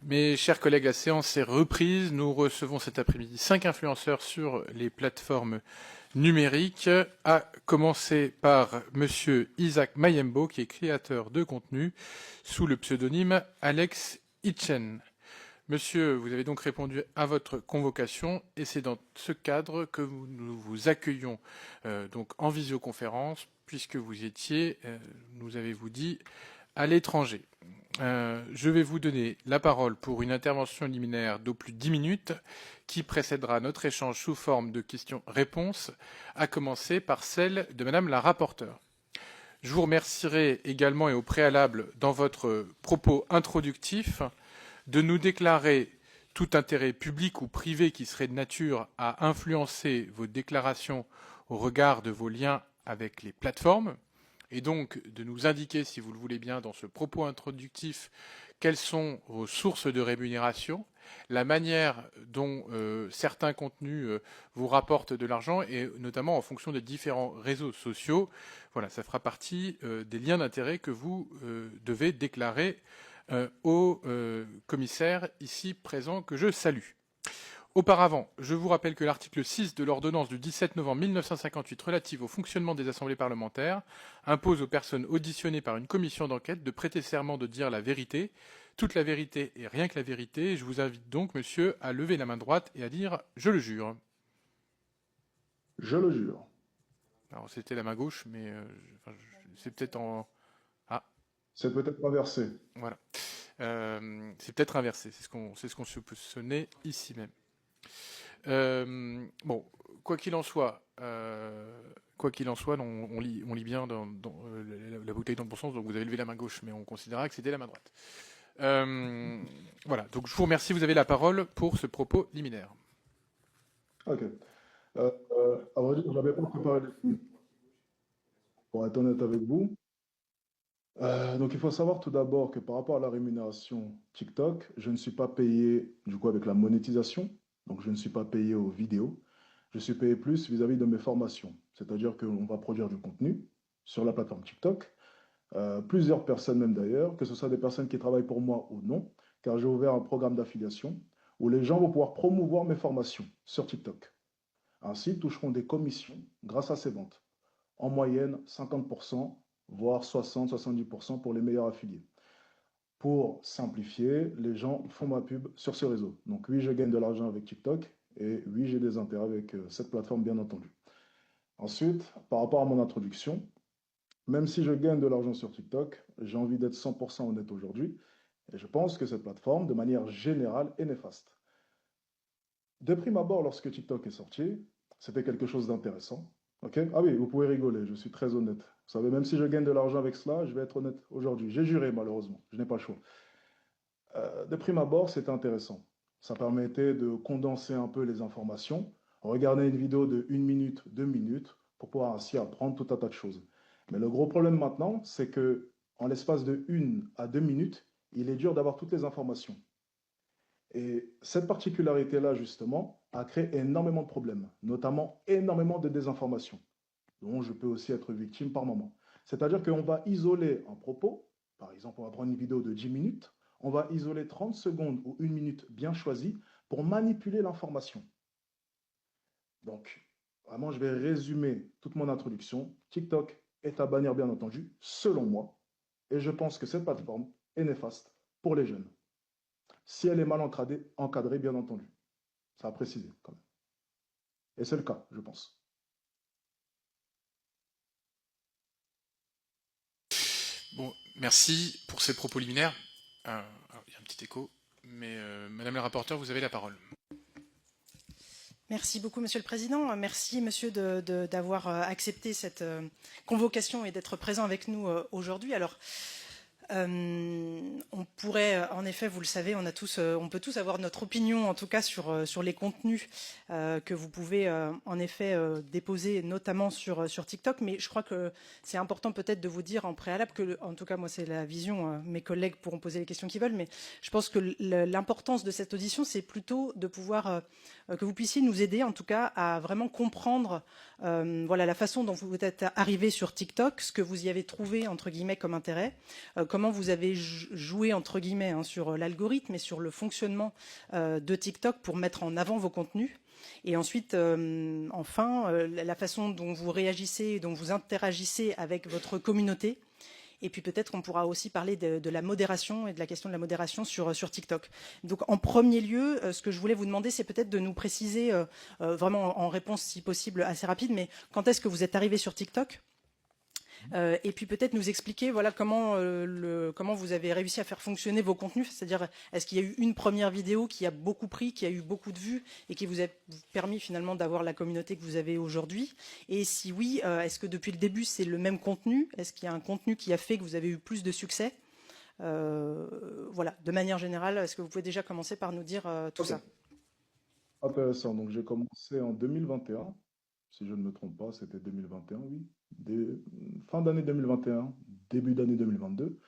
Mes chers collègues, la séance est reprise. Nous recevons cet après-midi 5 influenceurs sur les plateformes numériques, à commencer par Monsieur Isaac Mayembo, qui est créateur de contenu sous le pseudonyme Alex Itchen. Monsieur, vous avez donc répondu à votre convocation et c'est dans ce cadre que nous vous accueillons donc en visioconférence, puisque vous étiez, nous avez-vous dit, à l'étranger. Je vais vous donner la parole pour une intervention liminaire d'au plus 10 minutes qui précédera notre échange sous forme de questions-réponses, à commencer par celle de Madame la rapporteure. Je vous remercierai également et au préalable, dans votre propos introductif, de nous déclarer tout intérêt public ou privé qui serait de nature à influencer vos déclarations au regard de vos liens avec les plateformes, et donc de nous indiquer, si vous le voulez bien, dans ce propos introductif, quelles sont vos sources de rémunération, la manière dont certains contenus vous rapportent de l'argent, et notamment en fonction des différents réseaux sociaux. Voilà, ça fera partie des liens d'intérêt que vous devez déclarer au commissaire ici présent, que je salue. Auparavant, je vous rappelle que l'article 6 de l'ordonnance du 17 novembre 1958 relative au fonctionnement des assemblées parlementaires impose aux personnes auditionnées par une commission d'enquête de prêter serment de dire la vérité, toute la vérité et rien que la vérité. Je vous invite donc, monsieur, à lever la main droite et à dire « Je le jure ». Je le jure. Alors, c'était la main gauche, mais c'est peut-être en... Ah, C'est peut-être inversé. voilà. C'est peut-être inversé, c'est ce qu'on soupçonnait ici même. Bon, quoi qu'il en soit, on lit bien dans la bouteille dans le bon sens, donc vous avez levé la main gauche, mais on considérera que c'était la main droite. Voilà, donc je vous remercie, vous avez la parole pour ce propos liminaire. Ok. À vrai dire, je n'avais pas préparé les films, pour être honnête avec vous. Donc, il faut savoir tout d'abord que par rapport à la rémunération TikTok, je ne suis pas payé du coup avec la monétisation. Donc, je ne suis pas payé aux vidéos. Je suis payé plus vis-à-vis de mes formations. C'est-à-dire qu'on va produire du contenu sur la plateforme TikTok. Plusieurs personnes même d'ailleurs, que ce soit des personnes qui travaillent pour moi ou non, car j'ai ouvert un programme d'affiliation où les gens vont pouvoir promouvoir mes formations sur TikTok. Ainsi, ils toucheront des commissions grâce à ces ventes. En moyenne, 50%, voire 60-70% pour les meilleurs affiliés. Pour simplifier, les gens font ma pub sur ce réseau. Donc oui, je gagne de l'argent avec TikTok et oui, j'ai des intérêts avec cette plateforme, bien entendu. Ensuite, par rapport à mon introduction, même si je gagne de l'argent sur TikTok, j'ai envie d'être 100% honnête aujourd'hui et je pense que cette plateforme, de manière générale, est néfaste. De prime abord, lorsque TikTok est sorti, c'était quelque chose d'intéressant. Ok. Ah oui, vous pouvez rigoler, je suis très honnête. Vous savez, même si je gagne de l'argent avec cela, je vais être honnête aujourd'hui. J'ai juré, malheureusement, je n'ai pas le choix. De prime abord, c'était intéressant. Ça permettait de condenser un peu les informations, regarder une vidéo de 1 minute, 2 minutes, pour pouvoir ainsi apprendre tout un tas de choses. Mais le gros problème maintenant, c'est que en l'espace de 1 à 2 minutes, il est dur d'avoir toutes les informations. Et cette particularité-là, justement, a créé énormément de problèmes, notamment énormément de désinformation, dont je peux aussi être victime par moment. C'est-à-dire qu'on va isoler un propos, par exemple, on va prendre une vidéo de 10 minutes, on va isoler 30 secondes ou 1 minute bien choisie pour manipuler l'information. Donc, vraiment, je vais résumer toute mon introduction. TikTok est à bannir, bien entendu, selon moi, et je pense que cette plateforme est néfaste pour les jeunes. Si elle est mal encadrée, bien entendu. Ça a précisé quand même. Et c'est le cas, je pense. Bon, merci pour ces propos liminaires. Alors, il y a un petit écho, mais Madame la rapporteure, vous avez la parole. Merci beaucoup, Monsieur le Président. Merci, Monsieur, d'avoir accepté cette convocation et d'être présent avec nous aujourd'hui. Alors, on pourrait, en effet, vous le savez, on peut tous avoir notre opinion, en tout cas, sur les contenus que vous pouvez, en effet, déposer, notamment sur TikTok. Mais je crois que c'est important peut-être de vous dire en préalable que, en tout cas, moi, c'est la vision. Mes collègues pourront poser les questions qu'ils veulent, mais je pense que l'importance de cette audition, c'est plutôt de pouvoir que vous puissiez nous aider, en tout cas, à vraiment comprendre, voilà, la façon dont vous êtes arrivé sur TikTok, ce que vous y avez trouvé entre guillemets comme intérêt. comment vous avez joué, entre guillemets, hein, sur l'algorithme et sur le fonctionnement de TikTok pour mettre en avant vos contenus. Et ensuite, enfin, la façon dont vous réagissez, dont vous interagissez avec votre communauté. Et puis peut-être qu'on pourra aussi parler de la modération et de la question de la modération sur TikTok. Donc en premier lieu, ce que je voulais vous demander, c'est peut-être de nous préciser, vraiment en réponse si possible assez rapide, mais quand est-ce que vous êtes arrivé sur TikTok ? Et puis peut-être nous expliquer voilà, comment vous avez réussi à faire fonctionner vos contenus, c'est-à-dire est-ce qu'il y a eu une première vidéo qui a beaucoup pris, qui a eu beaucoup de vues et qui vous a permis finalement d'avoir la communauté que vous avez aujourd'hui, et si oui, est-ce que depuis le début c'est le même contenu, est-ce qu'il y a un contenu qui a fait que vous avez eu plus de succès, voilà, de manière générale, est-ce que vous pouvez déjà commencer par nous dire tout Ok, ça? intéressant. Donc j'ai commencé en 2021, si je ne me trompe pas, c'était 2021, oui. Fin d'année 2021, début d'année 2022.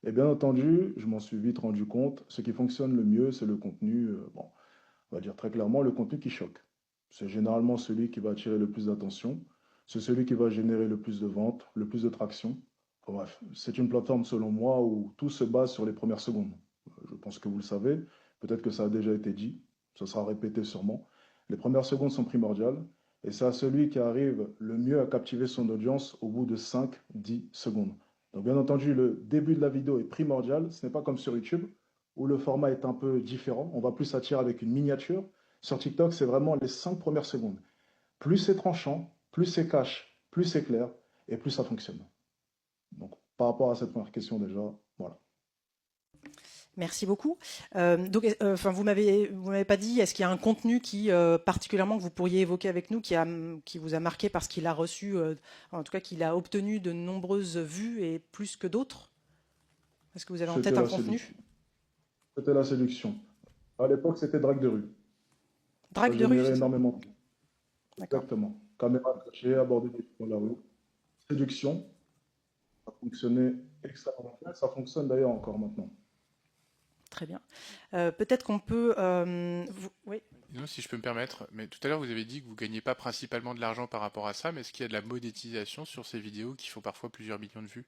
Et bien entendu, je m'en suis vite rendu compte, ce qui fonctionne le mieux, c'est le contenu, bon, on va dire très clairement, le contenu qui choque. C'est généralement celui qui va attirer le plus d'attention, c'est celui qui va générer le plus de ventes, le plus de traction. Enfin, bref, c'est une plateforme selon moi où tout se base sur les premières secondes. Je pense que vous le savez, peut-être que ça a déjà été dit, ça sera répété sûrement. Les premières secondes sont primordiales et c'est à celui qui arrive le mieux à captiver son audience au bout de 5-10 secondes. Donc bien entendu, le début de la vidéo est primordial, ce n'est pas comme sur YouTube où le format est un peu différent, on va plus s'attirer avec une miniature. Sur TikTok, c'est vraiment les 5 premières secondes. Plus c'est tranchant, plus c'est cash, plus c'est clair et plus ça fonctionne. Donc par rapport à cette première question déjà, voilà. Merci beaucoup. Donc, enfin, vous m'avez pas dit, est-ce qu'il y a un contenu qui particulièrement que vous pourriez évoquer avec nous, qui vous a marqué parce qu'il a reçu, en tout cas, qu'il a obtenu de nombreuses vues et plus que d'autres? Est-ce que vous avez en tête C'était un la contenu? séduction. C'était la séduction. À l'époque, c'était drague de rue. Ça Drague de rue, générait c'est ça? énormément de vues. D'accord. Exactement. Caméra cachée, aborder des filles dans la rue. Séduction, ça fonctionnait extrêmement bien. Ça fonctionne d'ailleurs encore maintenant. Très bien. Peut-être qu'on peut. Oui. Non, si je peux me permettre, mais tout à l'heure vous avez dit que vous ne gagnez pas principalement de l'argent par rapport à ça, mais est-ce qu'il y a de la monétisation sur ces vidéos qui font parfois plusieurs millions de vues?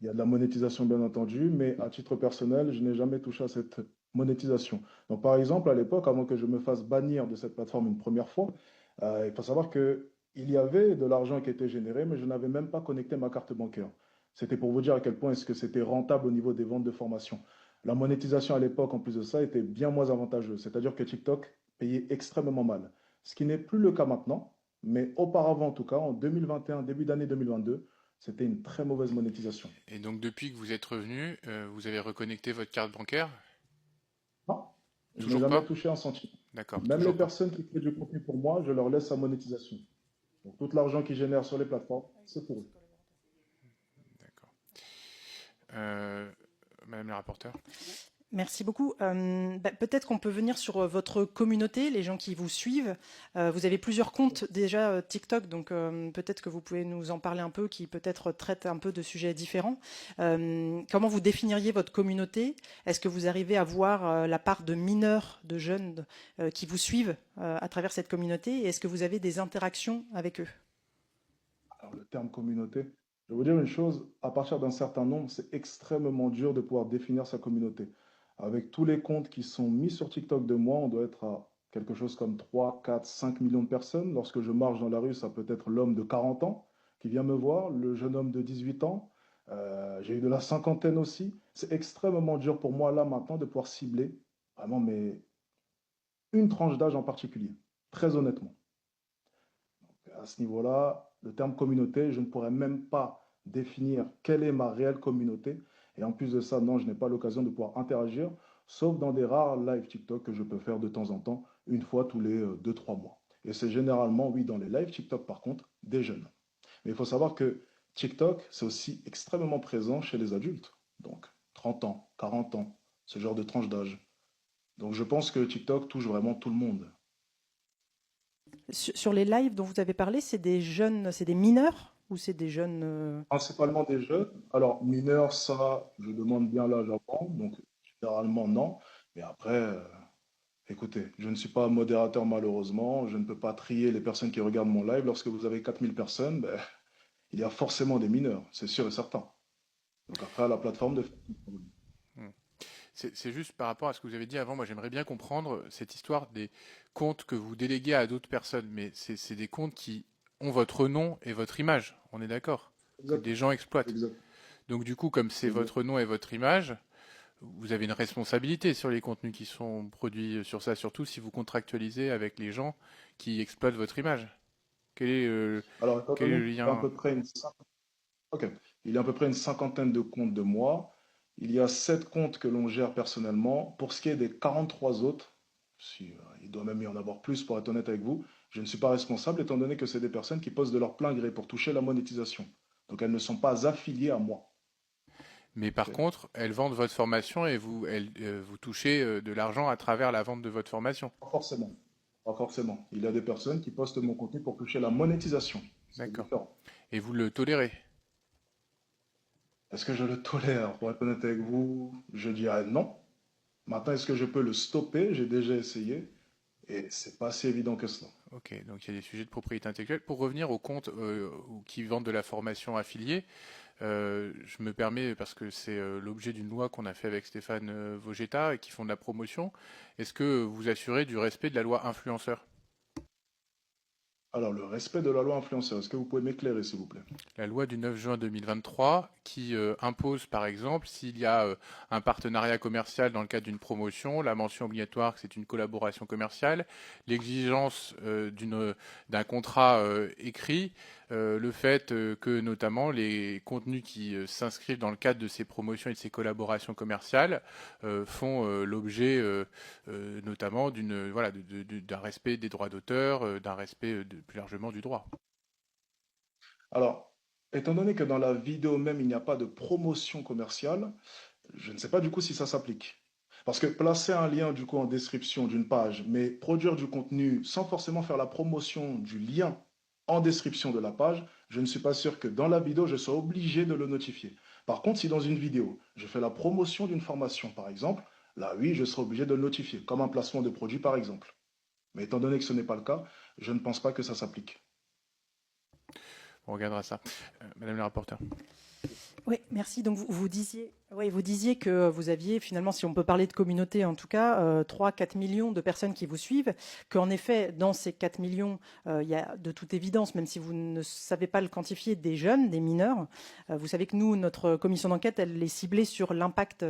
Il y a de la monétisation, bien entendu, mais à titre personnel, je n'ai jamais touché à cette monétisation. Donc, par exemple, à l'époque, avant que je me fasse bannir de cette plateforme une première fois, il faut savoir qu'il y avait de l'argent qui était généré, mais je n'avais même pas connecté ma carte bancaire. C'était pour vous dire à quel point est-ce que c'était rentable au niveau des ventes de formation. La monétisation à l'époque, en plus de ça, était bien moins avantageuse. C'est-à-dire que TikTok payait extrêmement mal. Ce qui n'est plus le cas maintenant, mais auparavant, en tout cas, en 2021, début d'année 2022, c'était une très mauvaise monétisation. Et donc depuis que vous êtes revenu, vous avez reconnecté votre carte bancaire? Non, je n'ai Toujours jamais pas? touché un centime. D'accord, Même les toujours pas. personnes qui créent du contenu pour moi, je leur laisse sa monétisation. Donc tout l'argent qu'ils génèrent sur les plateformes, c'est pour eux. D'accord. Euh, Madame la rapporteure? Merci beaucoup. Peut-être qu'on peut venir sur votre communauté, les gens qui vous suivent. Vous avez plusieurs comptes déjà TikTok, donc peut-être que vous pouvez nous en parler un peu, qui peut-être traitent un peu de sujets différents. Comment vous définiriez votre communauté? Est-ce que vous arrivez à voir la part de mineurs, de jeunes qui vous suivent à travers cette communauté? Et est-ce que vous avez des interactions avec eux? Alors le terme communauté, je vais vous dire une chose, à partir d'un certain nombre, c'est extrêmement dur de pouvoir définir sa communauté. Avec tous les comptes qui sont mis sur TikTok de moi, on doit être à quelque chose comme 3, 4, 5 millions de personnes. Lorsque je marche dans la rue, ça peut être l'homme de 40 ans qui vient me voir, le jeune homme de 18 ans. J'ai eu de la cinquantaine aussi. C'est extrêmement dur pour moi là maintenant de pouvoir cibler vraiment mais une tranche d'âge en particulier, très honnêtement. À ce niveau-là, le terme communauté, je ne pourrais même pas définir quelle est ma réelle communauté. Et en plus de ça, non, je n'ai pas l'occasion de pouvoir interagir, sauf dans des rares lives TikTok que je peux faire de temps en temps, une fois tous les 2-3 mois. Et c'est généralement, oui, dans les lives TikTok, par contre, des jeunes. Mais il faut savoir que TikTok, c'est aussi extrêmement présent chez les adultes. Donc, 30 ans, 40 ans, ce genre de tranche d'âge. Donc, je pense que TikTok touche vraiment tout le monde. Sur les lives dont vous avez parlé, c'est des jeunes, c'est des mineurs ou c'est des jeunes Principalement des jeunes. Alors, mineurs, ça, je demande bien l'âge avant, donc généralement non. Mais après, écoutez, je ne suis pas modérateur malheureusement, je ne peux pas trier les personnes qui regardent mon live. Lorsque vous avez 4000 personnes, ben, il y a forcément des mineurs, c'est sûr et certain. Donc après, à la plateforme de... Hmm. C'est juste par rapport à ce que vous avez dit avant, moi j'aimerais bien comprendre cette histoire des comptes que vous déléguez à d'autres personnes, mais c'est des comptes qui ont votre nom et votre image, on est d'accord, que Exact, des gens exploitent. exact, Donc du coup, comme c'est exact. votre nom et votre image, vous avez une responsabilité sur les contenus qui sont produits sur ça, surtout si vous contractualisez avec les gens qui exploitent votre image. Quel est, Alors, étant quel est donné le qu'il y a à lien? peu près ok. Il y a à peu près une cinquantaine de comptes de moi. Il y a 7 comptes que l'on gère personnellement. Pour ce qui est des 43 autres, si, il doit même y en avoir plus pour être honnête avec vous, je ne suis pas responsable étant donné que c'est des personnes qui posent de leur plein gré pour toucher la monétisation. Donc elles ne sont pas affiliées à moi. Mais par Ok. contre, elles vendent votre formation et vous touchez de l'argent à travers la vente de votre formation. Pas forcément. Pas forcément. Il y a des personnes qui postent mon contenu pour toucher la monétisation. C'est D'accord. différent. Et vous le tolérez. Est-ce que je le tolère? Pour être honnête avec vous, je dirais non. Maintenant, est-ce que je peux le stopper? J'ai déjà essayé et c'est pas si évident que cela. Ok, donc il y a des sujets de propriété intellectuelle. Pour revenir aux comptes qui vendent de la formation affiliée, je me permets, parce que c'est l'objet d'une loi qu'on a fait avec Stéphane Vogetta et qui font de la promotion, est-ce que vous assurez du respect de la loi influenceur? Alors, le respect de la loi influenceur, est-ce que vous pouvez m'éclairer, s'il vous plaît? La loi du 9 juin 2023 qui impose, par exemple, s'il y a un partenariat commercial dans le cadre d'une promotion, la mention obligatoire que c'est une collaboration commerciale, l'exigence d'un contrat écrit, le fait que notamment les contenus qui s'inscrivent dans le cadre de ces promotions et de ces collaborations commerciales font l'objet notamment d'un respect des droits d'auteur, d'un respect plus largement du droit. Alors, étant donné que dans la vidéo même, il n'y a pas de promotion commerciale, je ne sais pas du coup si ça s'applique. Parce que placer un lien du coup en description d'une page, mais produire du contenu sans forcément faire la promotion du lien en description de la page, je ne suis pas sûr que dans la vidéo, je sois obligé de le notifier. Par contre, si dans une vidéo, je fais la promotion d'une formation, par exemple, là oui, je serai obligé de le notifier, comme un placement de produit, par exemple. Mais étant donné que ce n'est pas le cas, je ne pense pas que ça s'applique. On regardera ça. Madame la rapporteure. Oui, merci. Donc vous disiez, oui, vous disiez que vous aviez finalement, si on peut parler de communauté en tout cas, 3-4 millions de personnes qui vous suivent, qu'en effet, dans ces 4 millions, il y a de toute évidence, même si vous ne savez pas le quantifier, des jeunes, des mineurs. Vous savez que nous, notre commission d'enquête, elle est ciblée sur l'impact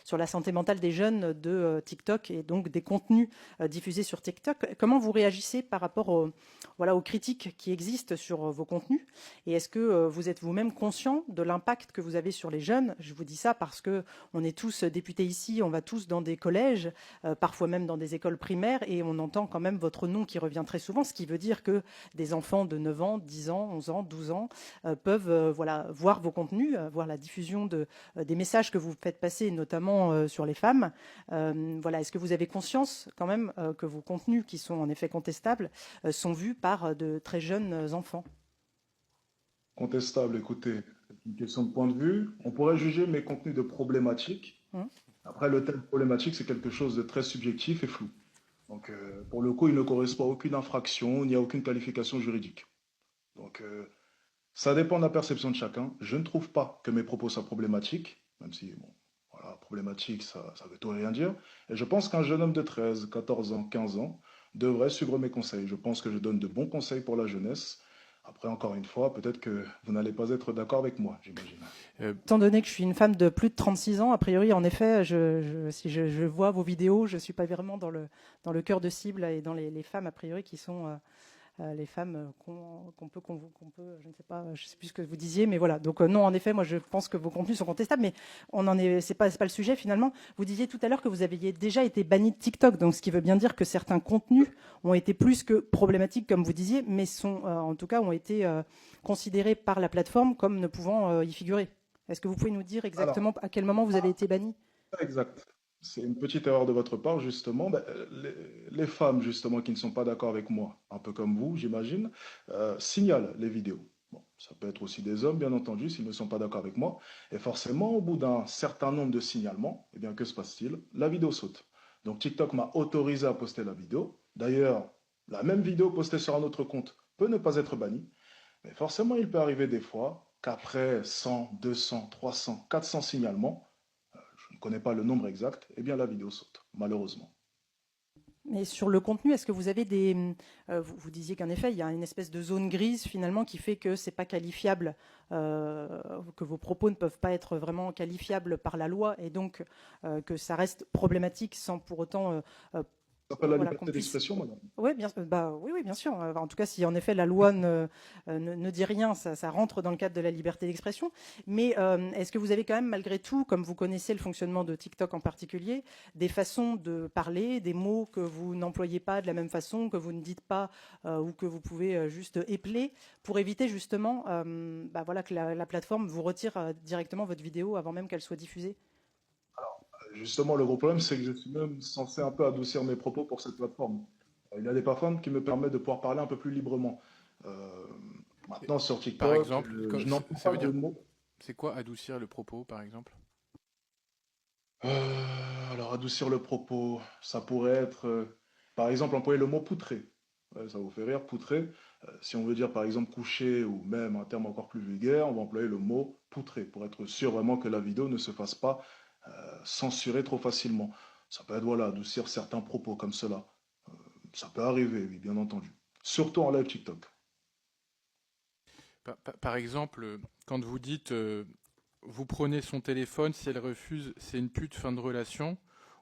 sur la santé mentale des jeunes de TikTok et donc des contenus diffusés sur TikTok. Comment vous réagissez par rapport voilà, aux critiques qui existent sur vos contenus? Et est-ce que vous êtes vous-même conscient de l'impact que vous avez sur les jeunes? Je vous dis ça parce que on est tous députés ici, on va tous dans des collèges, parfois même dans des écoles primaires, et on entend quand même votre nom qui revient très souvent, ce qui veut dire que des enfants de 9 ans, 10 ans, 11 ans, 12 ans peuvent voilà, voir vos contenus, voir la diffusion des messages que vous faites passer, notamment sur les femmes. Voilà, est-ce que vous avez conscience quand même que vos contenus, qui sont en effet contestables, sont vus par de très jeunes enfants? Contestable, écoutez, c'est une question de point de vue. On pourrait juger mes contenus de problématiques. Hein. Après, le terme problématique, c'est quelque chose de très subjectif et flou. Donc, pour le coup, il ne correspond à aucune infraction, ni à aucune qualification juridique. Donc, ça dépend de la perception de chacun. Je ne trouve pas que mes propos soient problématiques, même si, bon, voilà, problématique, ça veut tout et rien dire. Et je pense qu'un jeune homme de 13, 14 ans, 15 ans devrait suivre mes conseils. Je pense que je donne de bons conseils pour la jeunesse. Après, encore une fois, peut-être que vous n'allez pas être d'accord avec moi, j'imagine. Euh, Étant donné que je suis une femme de plus de 36 ans, a priori, en effet, si je vois vos vidéos, je ne suis pas vraiment dans le cœur de cible et dans les femmes, a priori, qui sont les femmes je ne sais pas, je sais plus ce que vous disiez, mais voilà. Donc non, en effet, moi je pense que vos contenus sont contestables, mais c'est pas le sujet finalement. Vous disiez tout à l'heure que vous aviez déjà été banni de TikTok, donc ce qui veut bien dire que certains contenus ont été plus que problématiques, comme vous disiez, mais sont en tout cas ont été considérés par la plateforme comme ne pouvant y figurer. Est-ce que vous pouvez nous dire Alors, exactement à quel moment vous avez été banni? exact. C'est une petite erreur de votre part, justement. Ben, les femmes, justement, qui ne sont pas d'accord avec moi, un peu comme vous, j'imagine, signalent les vidéos. Bon, ça peut être aussi des hommes, bien entendu, s'ils ne sont pas d'accord avec moi. Et forcément, au bout d'un certain nombre de signalements, eh bien, que se passe-t-il? La vidéo saute. Donc, TikTok m'a autorisé à poster la vidéo. D'ailleurs, la même vidéo postée sur un autre compte peut ne pas être bannie. Mais forcément, il peut arriver des fois qu'après 100, 200, 300, 400 signalements, je ne connais pas le nombre exact, eh bien la vidéo saute, malheureusement. Mais sur le contenu, est-ce que vous avez vous disiez qu'en effet, il y a une espèce de zone grise finalement qui fait que c'est pas qualifiable, que vos propos ne peuvent pas être vraiment qualifiables par la loi et donc que ça reste problématique sans pour autant Ça s'appelle la voilà, qu'on liberté puisse. d'expression, madame. Ouais, oui, oui, bien sûr. En tout cas, si en effet la loi ne dit rien, ça rentre dans le cadre de la liberté d'expression. Mais est-ce que vous avez quand même, malgré tout, comme vous connaissez le fonctionnement de TikTok en particulier, des façons de parler, des mots que vous n'employez pas de la même façon, que vous ne dites pas ou que vous pouvez juste épeler pour éviter justement voilà, que la plateforme vous retire directement votre vidéo avant même qu'elle soit diffusée? Justement, le gros problème, c'est que je suis même censé un peu adoucir mes propos pour cette plateforme. Il y a des plateformes qui me permettent de pouvoir parler un peu plus librement. Euh, Maintenant, sur Par TikTok, exemple, je n'emploie ça pas veut de dire, mots. c'est quoi adoucir le propos, par exemple? Alors, adoucir le propos, ça pourrait être, par exemple, employer le mot poutrer. Ouais, ça vous fait rire, poutrer. Si on veut dire, par exemple, coucher ou même un terme encore plus vulgaire, on va employer le mot poutrer pour être sûr vraiment que la vidéo ne se fasse pas censurer trop facilement. Ça peut être, voilà, adoucir certains propos comme cela. Ça peut arriver, oui, bien entendu. Surtout en live TikTok. Par exemple, quand vous dites vous prenez son téléphone, si elle refuse, c'est une pute, fin de relation,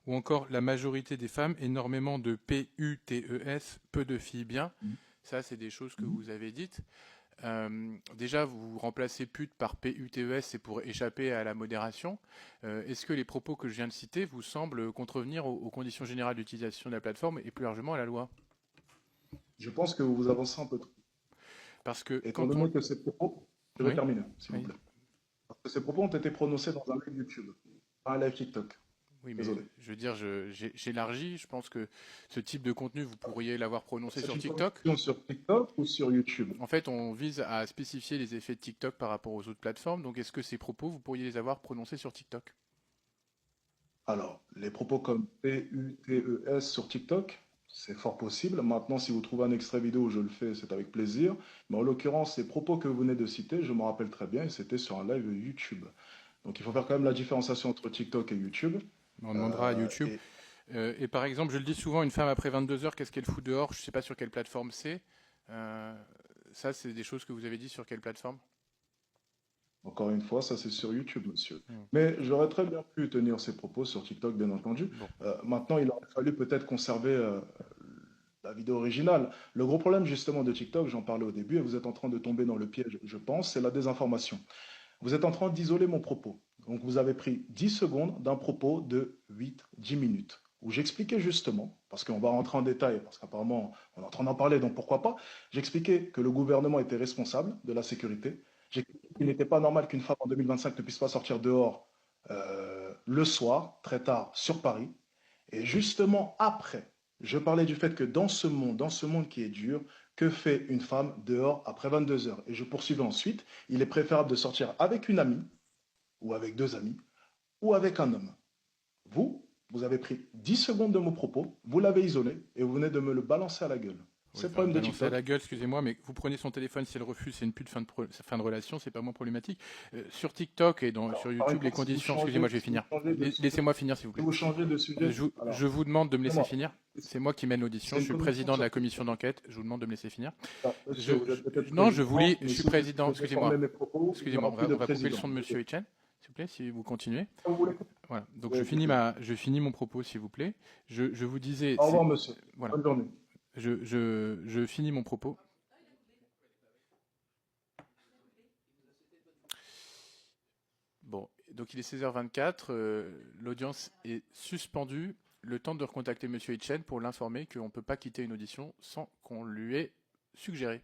ou encore la majorité des femmes, énormément de PUTES, peu de filles bien. Mhm. Ça, c'est des choses que Mhm. vous avez dites. Déjà, vous remplacez pute par PUTES, c'est pour échapper à la modération. Est-ce que les propos que je viens de citer vous semblent contrevenir aux conditions générales d'utilisation de la plateforme et plus largement à la loi? Je pense que vous avancez un peu trop. Parce que Étant quand on... donné que ces propos, je vais Oui, terminer, s'il vous oui. plaît. Parce que ces propos ont été prononcés dans un live YouTube, pas un live TikTok. Oui, mais Désolé. je veux dire, j'élargis. Je pense que ce type de contenu, vous pourriez l'avoir prononcé C'est sur une TikTok. conversation sur TikTok ou sur YouTube? En fait, on vise à spécifier les effets de TikTok par rapport aux autres plateformes. Donc, est-ce que ces propos, vous pourriez les avoir prononcés sur TikTok? Alors, les propos comme PUTES sur TikTok, c'est fort possible. Maintenant, si vous trouvez un extrait vidéo, je le fais, c'est avec plaisir. Mais en l'occurrence, ces propos que vous venez de citer, je me rappelle très bien, et c'était sur un live YouTube. Donc, il faut faire quand même la différenciation entre TikTok et YouTube. On demandera à YouTube. Et Et par exemple, je le dis souvent, une femme après 22 heures, qu'est-ce qu'elle fout dehors? Je ne sais pas sur quelle plateforme c'est. Euh, Ça, c'est des choses que vous avez dit sur quelle plateforme? encore une fois, ça c'est sur YouTube, monsieur. Hmm. Mais j'aurais très bien pu tenir ces propos sur TikTok, bien entendu. Bon. Maintenant, il aurait fallu peut-être conserver la vidéo originale. Le gros problème justement de TikTok, j'en parlais au début, et vous êtes en train de tomber dans le piège, je pense, c'est la désinformation. Vous êtes en train d'isoler mon propos. Donc vous avez pris 10 secondes d'un propos de 8-10 minutes, où j'expliquais justement, parce qu'on va rentrer en détail, parce qu'apparemment on est en train d'en parler, donc pourquoi pas, j'expliquais que le gouvernement était responsable de la sécurité. J'expliquais qu'il n'était pas normal qu'une femme en 2025 ne puisse pas sortir dehors le soir, très tard, sur Paris. Et justement après, je parlais du fait que dans ce monde qui est dur, que fait une femme dehors après 22 heures? Et je poursuivais ensuite, il est préférable de sortir avec une amie, ou avec deux amis, ou avec un homme. Vous avez pris 10 secondes de mon propos, vous l'avez isolé, et vous venez de me le balancer à la gueule. Oui, C'est le enfin, problème de balancer à TikTok. la gueule, excusez-moi, mais vous prenez son téléphone, si elle refuse, c'est une pute, fin de relation, c'est pas moins problématique. Sur TikTok et sur Alors, par YouTube, les exemple, conditions, excusez-moi, je vais si vous finir. changez de sujet, Laissez-moi finir, s'il vous si plaît. vous changez de sujet, Je alors, vous demande de me laisser excusez-moi, finir. C'est moi qui mène l'audition, c'est je une suis le commission président de sur la commission TikTok. d'enquête, je vous demande de me laisser finir. Alors, monsieur, vous êtes peut-être Non, je voulais, président, je mais suis si vous président, décidez de déformer excusez-moi. mes propos, il n'y Excusez-moi, aura plus de on va couper le président. son de Monsieur Etienne, s'il vous plaît, si vous continuez. Vous voulez Voilà. Donc Oui, je finis mon propos, s'il vous plaît. Je vous disais, au revoir, monsieur. voilà, Bonne journée. je finis mon propos. Bon, donc il est 16h24, l'audience est suspendue. Le temps de recontacter Monsieur Etienne pour l'informer qu'on ne peut pas quitter une audition sans qu'on lui ait suggéré.